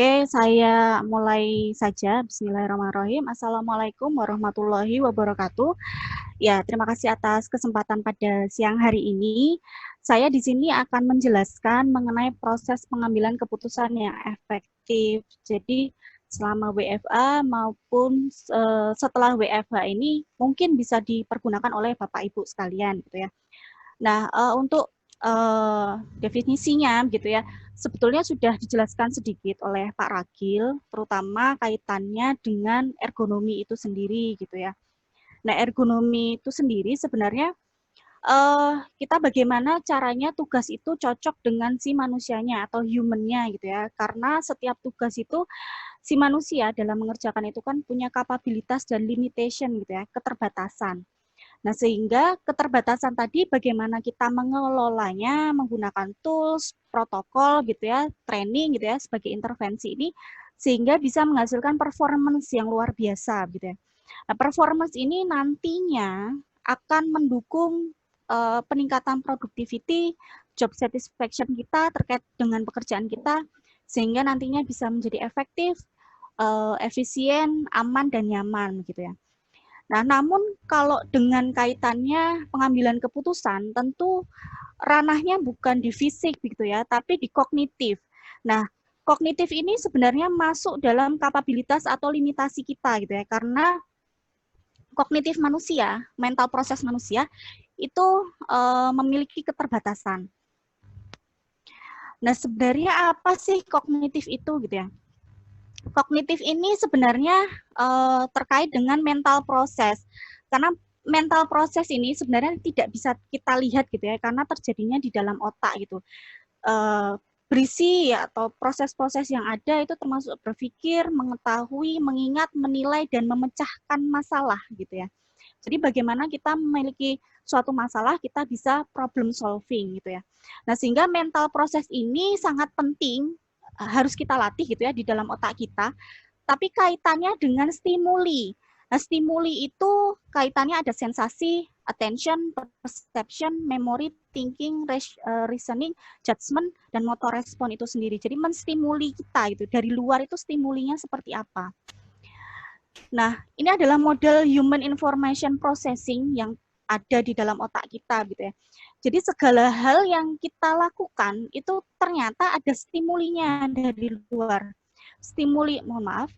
Oke, saya mulai saja. Bismillahirrahmanirrahim. Assalamualaikum warahmatullahi wabarakatuh. Ya, terima kasih atas kesempatan pada siang hari ini. Saya di sini akan menjelaskan mengenai proses pengambilan keputusan yang efektif. Jadi, selama WFA maupun setelah WFH ini mungkin bisa dipergunakan oleh Bapak Ibu sekalian, gitu ya. Nah, untuk definisinya gitu ya, sebetulnya sudah dijelaskan sedikit oleh Pak Ragil, terutama kaitannya dengan ergonomi itu sendiri gitu ya. Nah, ergonomi itu sendiri sebenarnya kita bagaimana caranya tugas itu cocok dengan si manusianya atau human-nya gitu ya. Karena setiap tugas itu si manusia dalam mengerjakan itu kan punya kapabilitas dan limitation gitu ya, keterbatasan. Nah, sehingga keterbatasan tadi bagaimana kita mengelolanya menggunakan tools, protokol gitu ya, training gitu ya sebagai intervensi ini sehingga bisa menghasilkan performance yang luar biasa gitu ya. Nah, performance ini nantinya akan mendukung peningkatan productivity, job satisfaction kita terkait dengan pekerjaan kita sehingga nantinya bisa menjadi efektif, efisien, aman dan nyaman gitu ya. Nah, namun kalau dengan kaitannya pengambilan keputusan, tentu ranahnya bukan di fisik gitu ya, tapi di kognitif. Nah, kognitif ini sebenarnya masuk dalam kapabilitas atau limitasi kita gitu ya, karena kognitif manusia, mental proses manusia itu memiliki keterbatasan. Nah, sebenarnya apa sih kognitif itu gitu ya? Kognitif ini sebenarnya terkait dengan mental proses. Karena mental proses ini sebenarnya tidak bisa kita lihat gitu ya, karena terjadinya di dalam otak gitu. Berisi atau proses-proses yang ada itu termasuk berpikir, mengetahui, mengingat, menilai, dan memecahkan masalah gitu ya. Jadi bagaimana kita memiliki suatu masalah, kita bisa problem solving gitu ya. Nah, sehingga mental proses ini sangat penting, harus kita latih gitu ya di dalam otak kita, tapi kaitannya dengan stimuli. Nah, stimuli itu kaitannya ada sensasi, attention, perception, memory, thinking, reasoning, judgment, dan motor respon itu sendiri. Jadi menstimuli kita itu dari luar itu stimulinya seperti apa. Nah, ini adalah model human information processing yang ada di dalam otak kita gitu ya. Jadi segala hal yang kita lakukan itu ternyata ada stimulinya dari luar. Stimuli, mohon maaf,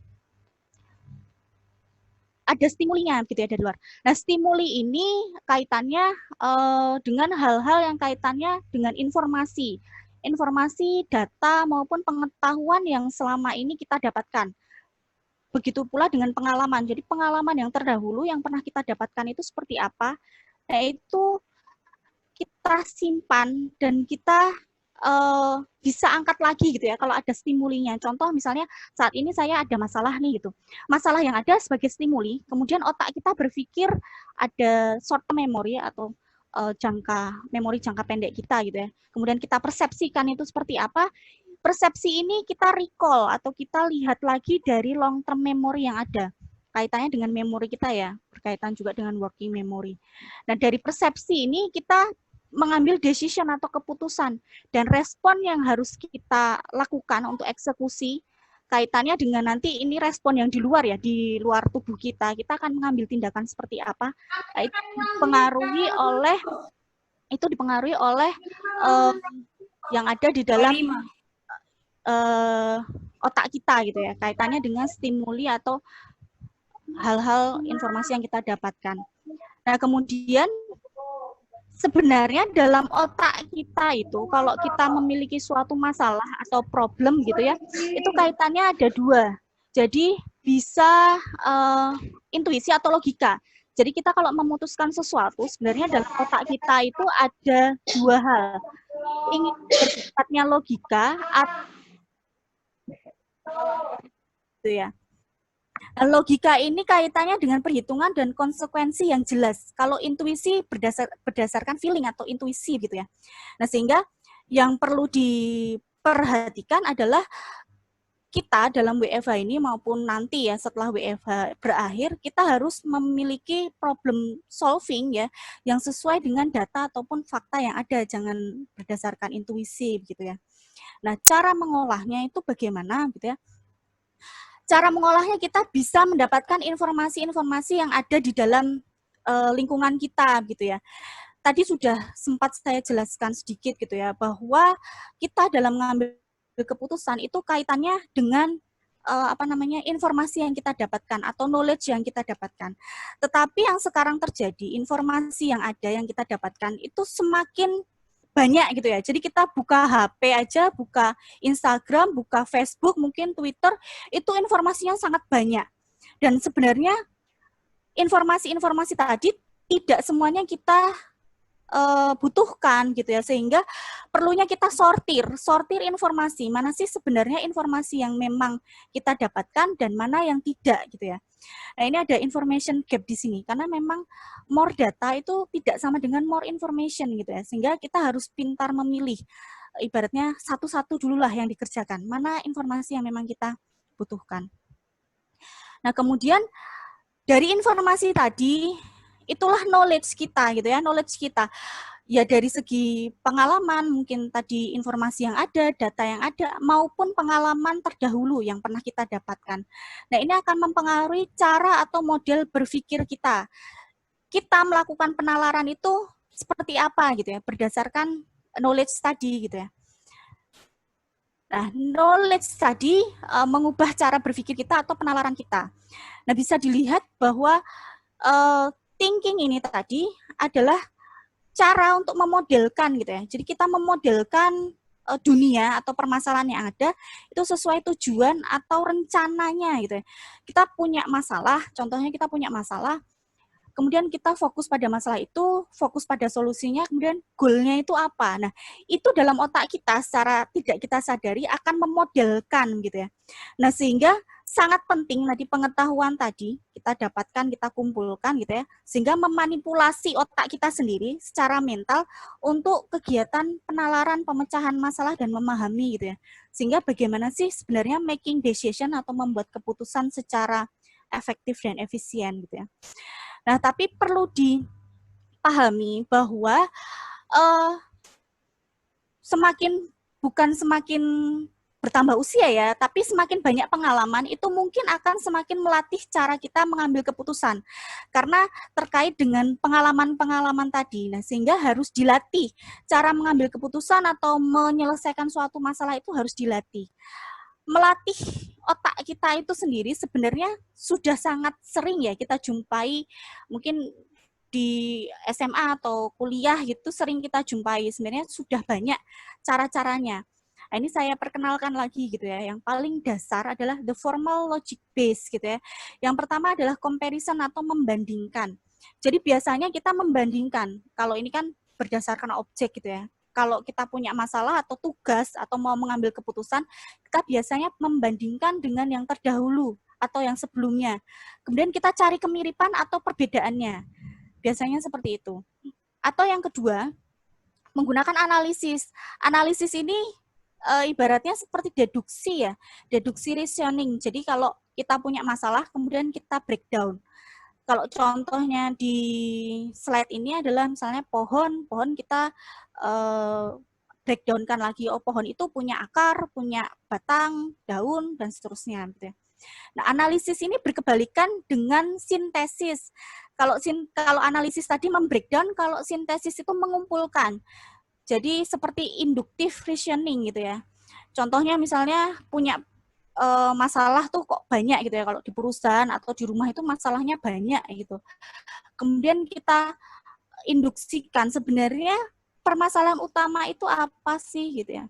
ada stimulinya gitu ya dari luar. Nah, stimuli ini kaitannya dengan hal-hal yang kaitannya dengan informasi. Informasi, data, maupun pengetahuan yang selama ini kita dapatkan. Begitu pula dengan pengalaman. Jadi pengalaman yang terdahulu yang pernah kita dapatkan itu seperti apa, yaitu kita simpan dan kita bisa angkat lagi gitu ya kalau ada stimulinya. Contoh misalnya saat ini saya ada masalah nih gitu. Masalah yang ada sebagai stimuli, kemudian otak kita berpikir ada short term memory atau memori jangka pendek kita gitu ya. Kemudian kita persepsikan itu seperti apa. Persepsi ini kita recall atau kita lihat lagi dari long term memory yang ada. Kaitannya dengan memori kita ya, berkaitan juga dengan working memory. Nah, dari persepsi ini kita mengambil decision atau keputusan dan respon yang harus kita lakukan untuk eksekusi kaitannya dengan nanti ini respon yang di luar ya, di luar tubuh kita akan mengambil tindakan seperti apa. Nah, itu dipengaruhi oleh yang ada di dalam otak kita gitu ya, kaitannya dengan stimuli atau hal-hal informasi yang kita dapatkan. Nah, kemudian sebenarnya dalam otak kita itu kalau kita memiliki suatu masalah atau problem gitu ya, itu kaitannya ada dua. Jadi bisa intuisi atau logika. Jadi kita kalau memutuskan sesuatu sebenarnya dalam otak kita itu ada dua hal. Ingin bersifatnya logika atau ya. Logika ini kaitannya dengan perhitungan dan konsekuensi yang jelas. Kalau intuisi berdasarkan feeling atau intuisi gitu ya. Nah, sehingga yang perlu diperhatikan adalah kita dalam WFH ini maupun nanti ya setelah WFH berakhir, kita harus memiliki problem solving ya yang sesuai dengan data ataupun fakta yang ada, jangan berdasarkan intuisi gitu ya. Nah, cara mengolahnya itu bagaimana gitu ya? Cara mengolahnya kita bisa mendapatkan informasi-informasi yang ada di dalam lingkungan kita gitu ya. Tadi sudah sempat saya jelaskan sedikit gitu ya, bahwa kita dalam mengambil keputusan itu kaitannya dengan informasi yang kita dapatkan atau knowledge yang kita dapatkan. Tetapi yang sekarang terjadi, informasi yang ada yang kita dapatkan itu semakin banyak gitu ya. Jadi kita buka HP aja, buka Instagram, buka Facebook, mungkin Twitter, itu informasinya sangat banyak. Dan sebenarnya informasi-informasi tadi tidak semuanya kita butuhkan gitu ya, sehingga perlunya kita sortir informasi, mana sih sebenarnya informasi yang memang kita dapatkan dan mana yang tidak gitu ya. Nah, ini ada information gap di sini karena memang more data itu tidak sama dengan more information gitu ya, sehingga kita harus pintar memilih, ibaratnya satu-satu dulu lah yang dikerjakan, mana informasi yang memang kita butuhkan. Nah, kemudian dari informasi tadi itulah knowledge kita gitu ya, knowledge kita. Ya dari segi pengalaman, mungkin tadi informasi yang ada, data yang ada, maupun pengalaman terdahulu yang pernah kita dapatkan. Nah, ini akan mempengaruhi cara atau model berpikir kita. Kita melakukan penalaran itu seperti apa gitu ya, berdasarkan knowledge tadi gitu ya. Nah, knowledge tadi mengubah cara berpikir kita atau penalaran kita. Nah, bisa dilihat bahwa thinking ini tadi adalah cara untuk memodelkan gitu ya. Jadi kita memodelkan dunia atau permasalahan yang ada itu sesuai tujuan atau rencananya gitu ya. Kita punya masalah, contohnya kita punya masalah, kemudian kita fokus pada masalah itu, fokus pada solusinya, kemudian goalnya itu apa. Nah, itu dalam otak kita secara tidak kita sadari akan memodelkan gitu ya. Nah, sehingga sangat penting tadi pengetahuan tadi kita dapatkan, kita kumpulkan gitu ya, sehingga memanipulasi otak kita sendiri secara mental untuk kegiatan penalaran, pemecahan masalah dan memahami gitu ya. Sehingga bagaimana sih sebenarnya making decision atau membuat keputusan secara efektif dan efisien gitu ya. Nah, tapi perlu dipahami bahwa semakin bertambah usia ya, tapi semakin banyak pengalaman itu mungkin akan semakin melatih cara kita mengambil keputusan. Karena terkait dengan pengalaman-pengalaman tadi. Nah, sehingga harus dilatih. Cara mengambil keputusan atau menyelesaikan suatu masalah itu harus dilatih. Melatih otak kita itu sendiri sebenarnya sudah sangat sering ya kita jumpai, mungkin di SMA atau kuliah gitu sering kita jumpai, sebenarnya sudah banyak cara-caranya. Nah, ini saya perkenalkan lagi gitu ya. Yang paling dasar adalah the formal logic base gitu ya. Yang pertama adalah comparison atau membandingkan. Jadi biasanya kita membandingkan, kalau ini kan berdasarkan objek gitu ya. Kalau kita punya masalah atau tugas atau mau mengambil keputusan, kita biasanya membandingkan dengan yang terdahulu atau yang sebelumnya. Kemudian kita cari kemiripan atau perbedaannya. Biasanya seperti itu. Atau yang kedua, menggunakan analisis. Analisis ini ibaratnya seperti deduksi ya, deduksi reasoning. Jadi kalau kita punya masalah, kemudian kita breakdown. Kalau contohnya di slide ini adalah misalnya pohon kita breakdown-kan lagi, oh pohon itu punya akar, punya batang, daun, dan seterusnya. Gitu ya. Nah, analisis ini berkebalikan dengan sintesis. Kalau analisis tadi membreakdown, kalau sintesis itu mengumpulkan. Jadi seperti inductive reasoning gitu ya. Contohnya misalnya punya masalah tuh kok banyak gitu ya, kalau di perusahaan atau di rumah itu masalahnya banyak gitu. Kemudian kita induksikan sebenarnya permasalahan utama itu apa sih gitu ya.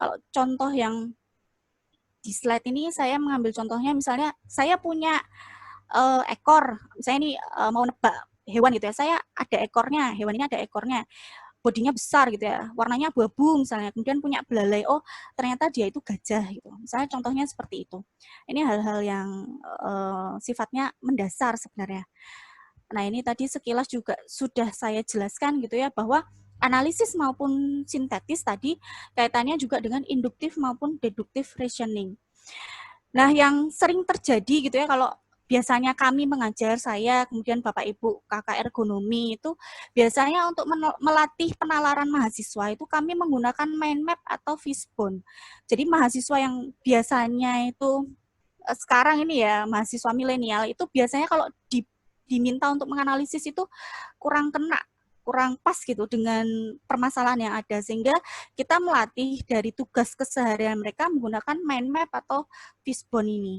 Kalau contoh yang di slide ini saya mengambil contohnya, misalnya saya punya ekor, misalnya ini mau nebak hewan gitu ya, saya ada ekornya, hewan ini ada ekornya, bodinya besar gitu ya, warnanya abu-abu misalnya, kemudian punya belalai, oh ternyata dia itu gajah gitu. Misalnya contohnya seperti itu. Ini hal-hal yang sifatnya mendasar sebenarnya. Nah, ini tadi sekilas juga sudah saya jelaskan gitu ya, bahwa analisis maupun sintetis tadi kaitannya juga dengan induktif maupun deduktif reasoning. Nah, yang sering terjadi gitu ya, kalau biasanya kami mengajar, saya, kemudian Bapak Ibu kakak ergonomi itu biasanya untuk melatih penalaran mahasiswa itu kami menggunakan mind map atau fishbone. Jadi mahasiswa yang biasanya itu sekarang ini ya mahasiswa milenial itu biasanya kalau diminta untuk menganalisis itu kurang kena, kurang pas gitu dengan permasalahan yang ada, sehingga kita melatih dari tugas keseharian mereka menggunakan mind map atau fishbone ini.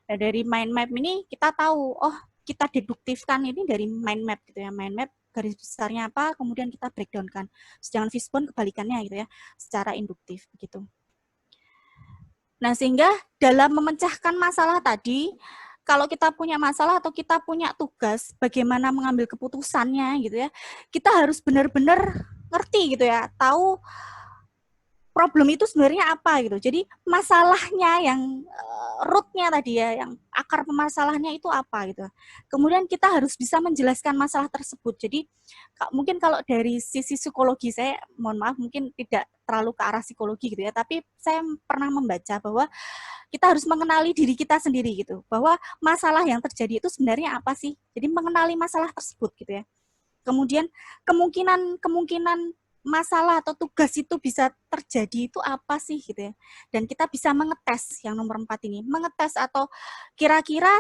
Nah, dari mind map ini kita tahu, oh kita deduktifkan ini dari mind map gitu ya, mind map garis besarnya apa, kemudian kita breakdown-kan. Sedangkan fishbone kebalikannya gitu ya, secara induktif begitu. Nah, sehingga dalam memecahkan masalah tadi, kalau kita punya masalah atau kita punya tugas bagaimana mengambil keputusannya gitu ya, kita harus benar-benar ngerti gitu ya, tahu problem itu sebenarnya apa gitu. Jadi masalahnya yang rootnya tadi ya, yang akar permasalahannya itu apa gitu. Kemudian kita harus bisa menjelaskan masalah tersebut. Jadi mungkin kalau dari sisi psikologi, saya mohon maaf mungkin tidak terlalu ke arah psikologi gitu ya, tapi saya pernah membaca bahwa kita harus mengenali diri kita sendiri gitu, bahwa masalah yang terjadi itu sebenarnya apa sih. Jadi mengenali masalah tersebut gitu ya. Kemudian kemungkinan masalah atau tugas itu bisa terjadi itu apa sih gitu ya. Dan kita bisa mengetes yang nomor 4 ini. Mengetes atau kira-kira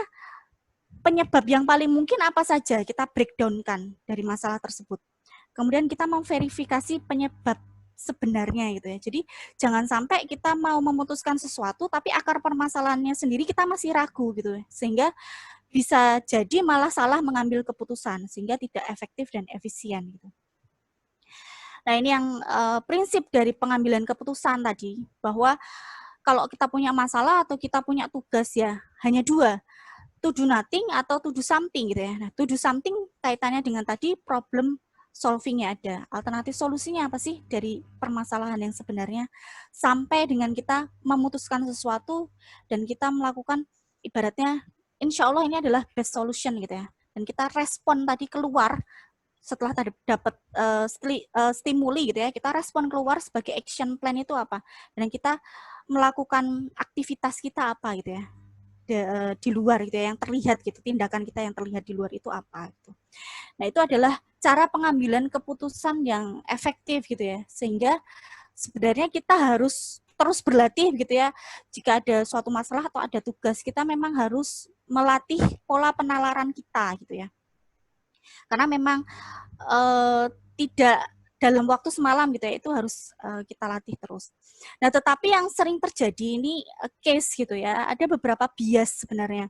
penyebab yang paling mungkin apa saja, kita breakdown-kan dari masalah tersebut. Kemudian kita memverifikasi penyebab sebenarnya gitu ya. Jadi jangan sampai kita mau memutuskan sesuatu tapi akar permasalahannya sendiri kita masih ragu gitu ya. Sehingga bisa jadi malah salah mengambil keputusan sehingga tidak efektif dan efisien gitu. Nah, ini yang prinsip dari pengambilan keputusan tadi, bahwa kalau kita punya masalah atau kita punya tugas ya hanya dua, to do nothing atau to do something gitu ya. Nah, to do something kaitannya dengan tadi problem solving-nya ada. Alternatif solusinya apa sih dari permasalahan yang sebenarnya, sampai dengan kita memutuskan sesuatu dan kita melakukan ibaratnya insya Allah ini adalah best solution gitu ya. Dan kita respon tadi keluar setelah dapat stimuli gitu ya, kita respon keluar sebagai action plan itu apa, dan kita melakukan aktivitas kita apa gitu ya di luar gitu ya, yang terlihat gitu, tindakan kita yang terlihat di luar itu apa gitu. Nah, itu adalah cara pengambilan keputusan yang efektif gitu ya, sehingga sebenarnya kita harus terus berlatih gitu ya. Jika ada suatu masalah atau ada tugas, kita memang harus melatih pola penalaran kita gitu ya. Karena memang tidak dalam waktu semalam gitu ya, itu harus kita latih terus. Nah, tetapi yang sering terjadi ini case gitu ya, ada beberapa bias sebenarnya.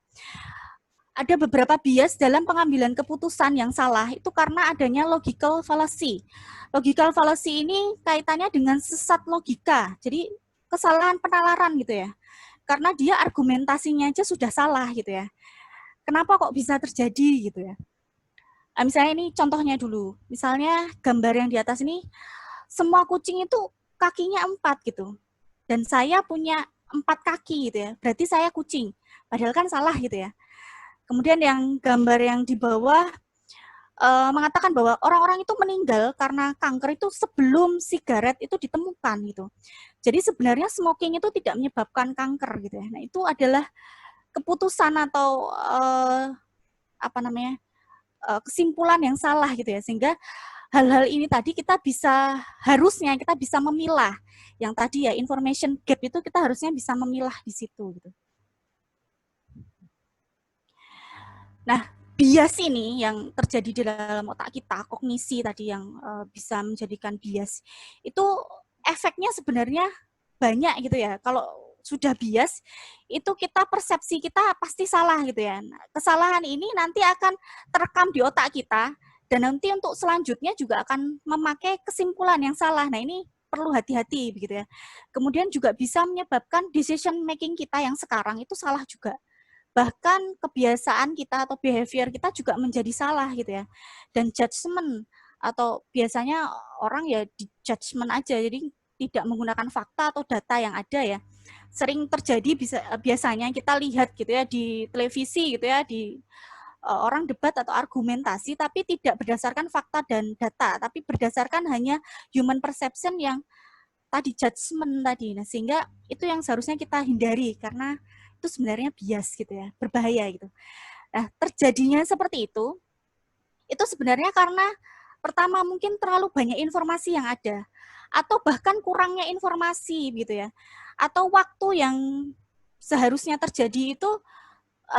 Ada beberapa bias dalam pengambilan keputusan yang salah itu karena adanya logical fallacy. Logical fallacy ini kaitannya dengan sesat logika. Jadi kesalahan penalaran gitu ya. Karena dia argumentasinya aja sudah salah gitu ya. Kenapa kok bisa terjadi gitu ya. Misalnya ini contohnya dulu. Misalnya gambar yang di atas ini, semua kucing itu kakinya 4 gitu. Dan saya punya 4 kaki gitu ya. Berarti saya kucing. Padahal kan salah gitu ya. Kemudian yang gambar yang di bawah mengatakan bahwa orang-orang itu meninggal karena kanker itu sebelum sigaret itu ditemukan gitu. Jadi sebenarnya smoking itu tidak menyebabkan kanker gitu ya. Nah, itu adalah keputusan atau kesimpulan yang salah gitu ya, sehingga hal-hal ini tadi harusnya kita bisa memilah yang tadi ya, information gap itu kita harusnya bisa memilah di situ gitu. Nah, bias ini yang terjadi di dalam otak kita, kognisi tadi yang bisa menjadikan bias, itu efeknya sebenarnya banyak gitu ya. Kalau sudah bias, itu persepsi kita pasti salah gitu ya. Nah, kesalahan ini nanti akan terekam di otak kita, dan nanti untuk selanjutnya juga akan memakai kesimpulan yang salah. Nah, ini perlu hati-hati begitu ya. Kemudian juga bisa menyebabkan decision making kita yang sekarang itu salah juga. Bahkan kebiasaan kita atau behavior kita juga menjadi salah gitu ya. Dan judgment atau biasanya orang ya di judgment aja, jadi tidak menggunakan fakta atau data yang ada ya. Sering terjadi biasanya kita lihat gitu ya di televisi gitu ya, di orang debat atau argumentasi tapi tidak berdasarkan fakta dan data, tapi berdasarkan hanya human perception yang tadi judgment tadi. Nah, sehingga itu yang seharusnya kita hindari karena itu sebenarnya bias gitu ya, berbahaya gitu. Nah, terjadinya seperti itu sebenarnya karena pertama mungkin terlalu banyak informasi yang ada, atau bahkan kurangnya informasi gitu ya, atau waktu yang seharusnya terjadi itu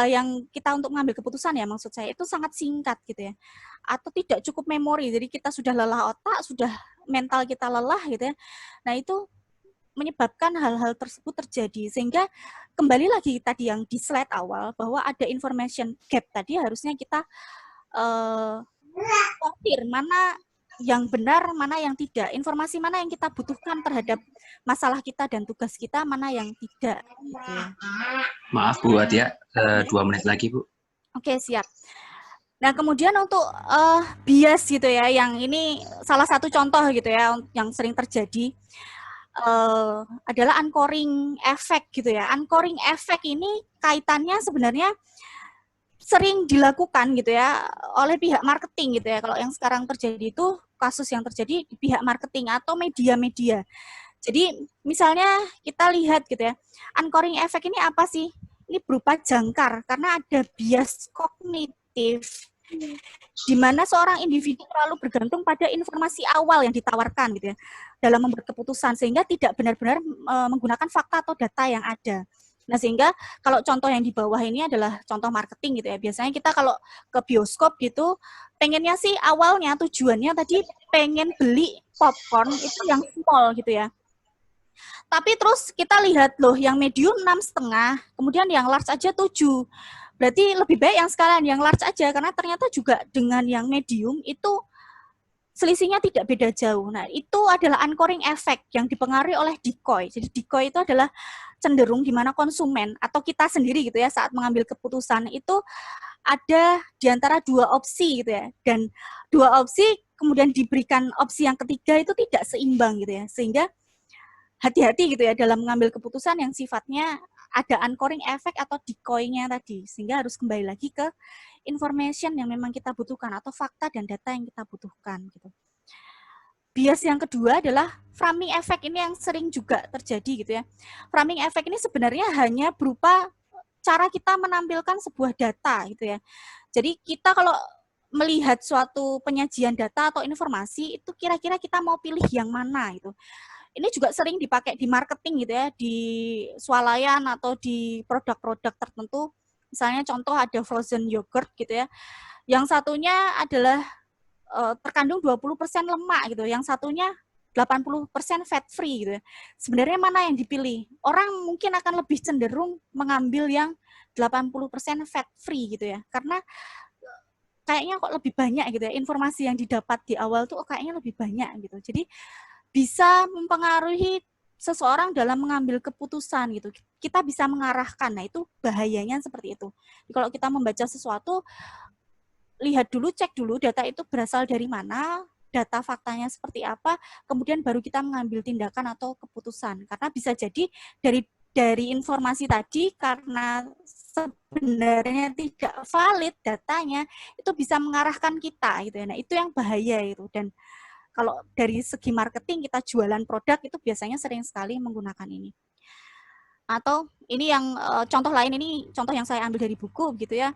yang kita untuk mengambil keputusan ya maksud saya itu sangat singkat gitu ya, atau tidak cukup memori, jadi kita sudah lelah otak, sudah mental kita lelah gitu ya. Nah itu menyebabkan hal-hal tersebut terjadi, sehingga kembali lagi tadi yang di slide awal bahwa ada information gap tadi, harusnya kita sortir mana yang benar, mana yang tidak, informasi mana yang kita butuhkan terhadap masalah kita dan tugas kita, mana yang tidak gitu ya. Maaf Bu Atia, 2 menit lagi Bu. Oke, siap. Nah, kemudian untuk bias gitu ya, yang ini salah satu contoh gitu ya yang sering terjadi adalah anchoring effect gitu ya. Anchoring effect ini kaitannya sebenarnya sering dilakukan gitu ya oleh pihak marketing gitu ya. Kalau yang sekarang terjadi itu kasus yang terjadi di pihak marketing atau media-media. Jadi misalnya kita lihat gitu ya, anchoring effect ini apa sih? Ini berupa jangkar karena ada bias kognitif di mana seorang individu terlalu bergantung pada informasi awal yang ditawarkan gitu ya dalam membuat keputusan, sehingga tidak benar-benar menggunakan fakta atau data yang ada. Nah, sehingga kalau contoh yang di bawah ini adalah contoh marketing gitu ya. Biasanya kita kalau ke bioskop gitu, pengennya sih awalnya tujuannya tadi pengen beli popcorn itu yang small gitu ya. Tapi terus kita lihat loh, yang medium 6,5, kemudian yang large aja 7. Berarti lebih baik yang sekalian yang large aja, karena ternyata juga dengan yang medium itu selisihnya tidak beda jauh. Nah, itu adalah anchoring effect yang dipengaruhi oleh decoy. Jadi decoy itu adalah cenderung di mana konsumen atau kita sendiri gitu ya saat mengambil keputusan itu ada di antara dua opsi gitu ya. Dan dua opsi kemudian diberikan opsi yang ketiga itu tidak seimbang gitu ya. Sehingga hati-hati gitu ya dalam mengambil keputusan yang sifatnya ada anchoring effect atau decoy-nya tadi, sehingga harus kembali lagi ke information yang memang kita butuhkan atau fakta dan data yang kita butuhkan gitu. Bias yang kedua adalah framing effect, ini yang sering juga terjadi gitu ya. Framing effect ini sebenarnya hanya berupa cara kita menampilkan sebuah data gitu ya. Jadi kita kalau melihat suatu penyajian data atau informasi itu kira-kira kita mau pilih yang mana gitu. Ini juga sering dipakai di marketing gitu ya, di swalayan atau di produk-produk tertentu. Misalnya contoh ada frozen yogurt gitu ya. Yang satunya adalah terkandung 20% lemak gitu, yang satunya 80% fat free gitu ya. Sebenarnya mana yang dipilih? Orang mungkin akan lebih cenderung mengambil yang 80% fat free gitu ya. Karena kayaknya kok lebih banyak gitu ya, informasi yang didapat di awal tuh kayaknya lebih banyak gitu. Jadi bisa mempengaruhi seseorang dalam mengambil keputusan gitu. Kita bisa mengarahkan. Nah, itu bahayanya seperti itu. Jadi, kalau kita membaca sesuatu, lihat dulu, cek dulu data itu berasal dari mana, data faktanya seperti apa, kemudian baru kita mengambil tindakan atau keputusan. Karena bisa jadi dari informasi tadi, karena sebenarnya tidak valid datanya, itu bisa mengarahkan kita gitu ya. Nah, itu yang bahaya itu. Dan kalau dari segi marketing kita jualan produk itu biasanya sering sekali menggunakan ini. Atau ini yang contoh lain, ini contoh yang saya ambil dari buku gitu ya.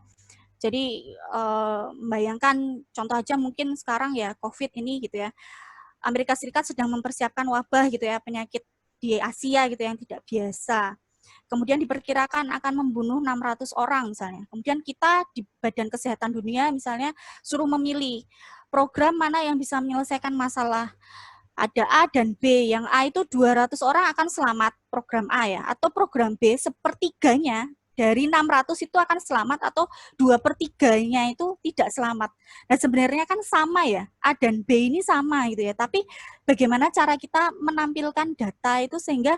Jadi membayangkan contoh aja mungkin sekarang ya COVID ini gitu ya. Amerika Serikat sedang mempersiapkan wabah gitu ya, penyakit di Asia gitu yang tidak biasa. Kemudian diperkirakan akan membunuh 600 orang misalnya. Kemudian kita di Badan Kesehatan Dunia misalnya suruh memilih program mana yang bisa menyelesaikan masalah. Ada A dan B, yang A itu 200 orang akan selamat, program A ya, atau program B sepertiganya dari 600 itu akan selamat, atau 2/3-nya itu tidak selamat. Nah sebenarnya kan sama ya, A dan B ini sama gitu ya, tapi bagaimana cara kita menampilkan data itu sehingga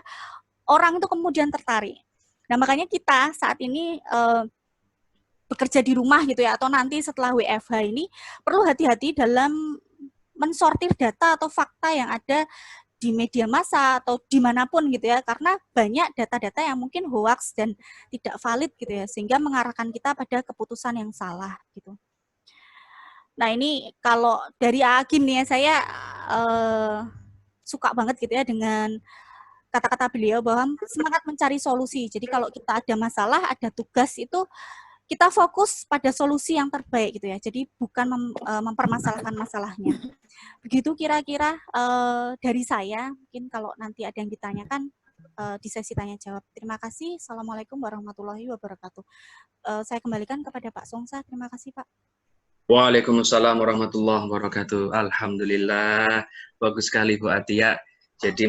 orang itu kemudian tertarik. Nah makanya kita saat ini bekerja di rumah gitu ya, atau nanti setelah WFH ini perlu hati-hati dalam mensortir data atau fakta yang ada di media massa atau dimanapun gitu ya, karena banyak data-data yang mungkin hoax dan tidak valid gitu ya, sehingga mengarahkan kita pada keputusan yang salah gitu. Nah ini kalau dari Agim nih ya, saya suka banget gitu ya dengan kata-kata beliau bahwa semangat mencari solusi. Jadi kalau kita ada masalah, ada tugas itu kita fokus pada solusi yang terbaik gitu ya. Jadi bukan mempermasalahkan masalahnya. Begitu kira-kira dari saya. Mungkin kalau nanti ada yang ditanyakan di sesi tanya jawab. Terima kasih. Assalamualaikum warahmatullahi wabarakatuh. Saya kembalikan kepada Pak Songsa. Terima kasih Pak. Waalaikumsalam warahmatullahi wabarakatuh. Alhamdulillah, bagus sekali Bu Atia. Jadi